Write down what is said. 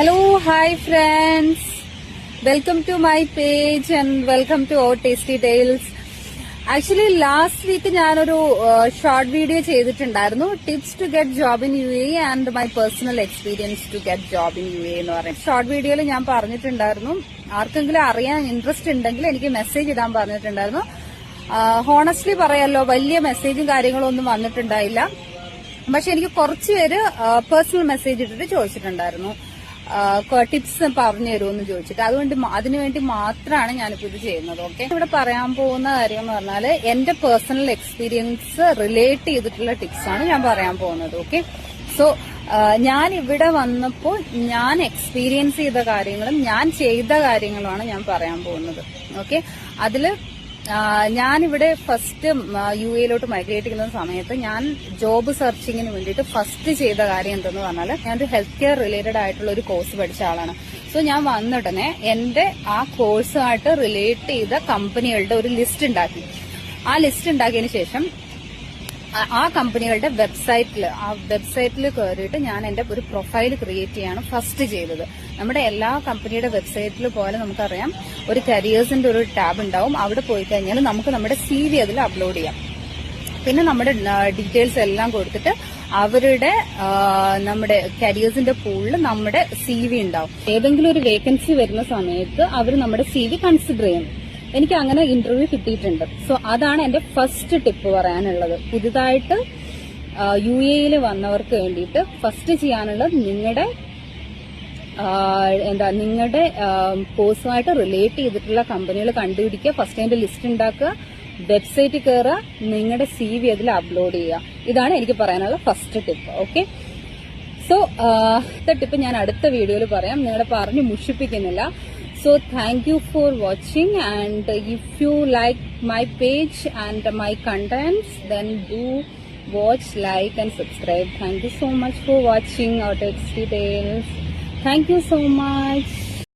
Hello, hi friends. Welcome to my page and welcome to Our Tasty Tales. Actually last week ഞാനൊരു short video ചെയ്തിട്ടുണ്ടായിരുന്നു, tips to get job in UAE and my personal experience to get job in UAE എന്ന് പറയും. Short വീഡിയോയിൽ ഞാൻ പറഞ്ഞിട്ടുണ്ടായിരുന്നു, ആർക്കെങ്കിലും അറിയാൻ interest ഉണ്ടെങ്കിൽ എനിക്ക് മെസ്സേജ് ഇടാൻ പറഞ്ഞിട്ടുണ്ടായിരുന്നു. ഹോണസ്റ്റ്ലി പറയാലോ, വലിയ മെസ്സേജും കാര്യങ്ങളും ഒന്നും വന്നിട്ടുണ്ടായില്ല. പക്ഷെ എനിക്ക് കുറച്ച് പേര് പേഴ്സണൽ മെസ്സേജ് ഇട്ടിട്ട് ചോദിച്ചിട്ടുണ്ടായിരുന്നു, ടിപ്സ് പറഞ്ഞു തരുമെന്ന് ചോദിച്ചിട്ട്. അതുകൊണ്ട് അതിനുവേണ്ടി മാത്രമാണ് ഞാനിപ്പോ ഇത് ചെയ്യുന്നത്. ഓക്കെ, ഇവിടെ പറയാൻ പോകുന്ന കാര്യം എന്ന് പറഞ്ഞാൽ എന്റെ പേഴ്സണൽ എക്സ്പീരിയൻസ് റിലേറ്റ് ചെയ്തിട്ടുള്ള ടിപ്സ് ആണ് ഞാൻ പറയാൻ പോകുന്നത്. ഓക്കെ, സോ ഞാൻ ഇവിടെ വന്നപ്പോൾ ഞാൻ എക്സ്പീരിയൻസ് ചെയ്ത കാര്യങ്ങളും ഞാൻ ചെയ്ത കാര്യങ്ങളുമാണ് ഞാൻ പറയാൻ പോകുന്നത്. ഓക്കെ, അതില് ഞാനിവിടെ ഫസ്റ്റ് UAE മൈഗ്രേറ്റ് ചെയ്യുന്ന സമയത്ത് ഞാൻ ജോബ് സെർച്ചിങ്ങിന് വേണ്ടിയിട്ട് ഫസ്റ്റ് ചെയ്ത കാര്യം എന്തെന്ന് പറഞ്ഞാൽ, ഞാനൊരു ഹെൽത്ത് കെയർ റിലേറ്റഡ് ആയിട്ടുള്ള ഒരു കോഴ്സ് പഠിച്ച ആളാണ്. സോ ഞാൻ വന്നിടനെ എന്റെ ആ കോഴ്സുമായിട്ട് റിലേറ്റ് ചെയ്ത കമ്പനികളുടെ ഒരു ലിസ്റ്റ് ഉണ്ടാക്കി. ആ ലിസ്റ്റ് ഉണ്ടാക്കിയതിന് ശേഷം ആ കമ്പനികളുടെ വെബ്സൈറ്റിൽ കയറിയിട്ട് ഞാൻ എന്റെ ഒരു പ്രൊഫൈൽ ക്രിയേറ്റ് ചെയ്യാണ് ഫസ്റ്റ് ചെയ്തത്. നമ്മുടെ എല്ലാ കമ്പനിയുടെ വെബ്സൈറ്റിൽ പോലെ നമുക്കറിയാം, ഒരു കരിയേഴ്സിന്റെ ഒരു ടാബ് ഉണ്ടാവും. അവിടെ പോയി കഴിഞ്ഞാൽ നമുക്ക് നമ്മുടെ CV അതിൽ അപ്ലോഡ് ചെയ്യാം. പിന്നെ നമ്മുടെ ഡീറ്റെയിൽസ് എല്ലാം കൊടുത്തിട്ട് അവരുടെ നമ്മുടെ കരിയേഴ്സിന്റെ പൂളിൽ നമ്മുടെ CV ഉണ്ടാവും. ഏതെങ്കിലും ഒരു വേക്കൻസി വരുന്ന സമയത്ത് അവർ നമ്മുടെ CV കൺസിഡർ ചെയ്യും. എനിക്ക് അങ്ങനെ ഇന്റർവ്യൂ കിട്ടിയിട്ടുണ്ട്. സോ അതാണ് എന്റെ ഫസ്റ്റ് ടിപ്പ് പറയാനുള്ളത്. പുതുതായിട്ട് UAE വന്നവർക്ക് വേണ്ടിയിട്ട് ഫസ്റ്റ് ചെയ്യാനുള്ളത്, നിങ്ങളുടെ കോഴ്സുമായിട്ട് റിലേറ്റ് ചെയ്തിട്ടുള്ള കമ്പനികൾ കണ്ടുപിടിക്കുക, ഫസ്റ്റ് അതിന്റെ ലിസ്റ്റ് ഉണ്ടാക്കുക, വെബ്സൈറ്റിൽ കയറുക, നിങ്ങളുടെ CV അതിൽ അപ്ലോഡ് ചെയ്യുക. ഇതാണ് എനിക്ക് പറയാനുള്ള first tip. Okay, so tip ഞാൻ അടുത്ത വീഡിയോയിൽ പറയാം, നിങ്ങളെ പറഞ്ഞ് മുഷിപ്പിക്കുന്നില്ല. So thank you for watching, and if you like my page and my contents, then do watch, like and subscribe. Thank you so much for watching Our Tasty Tales. Thank you so much.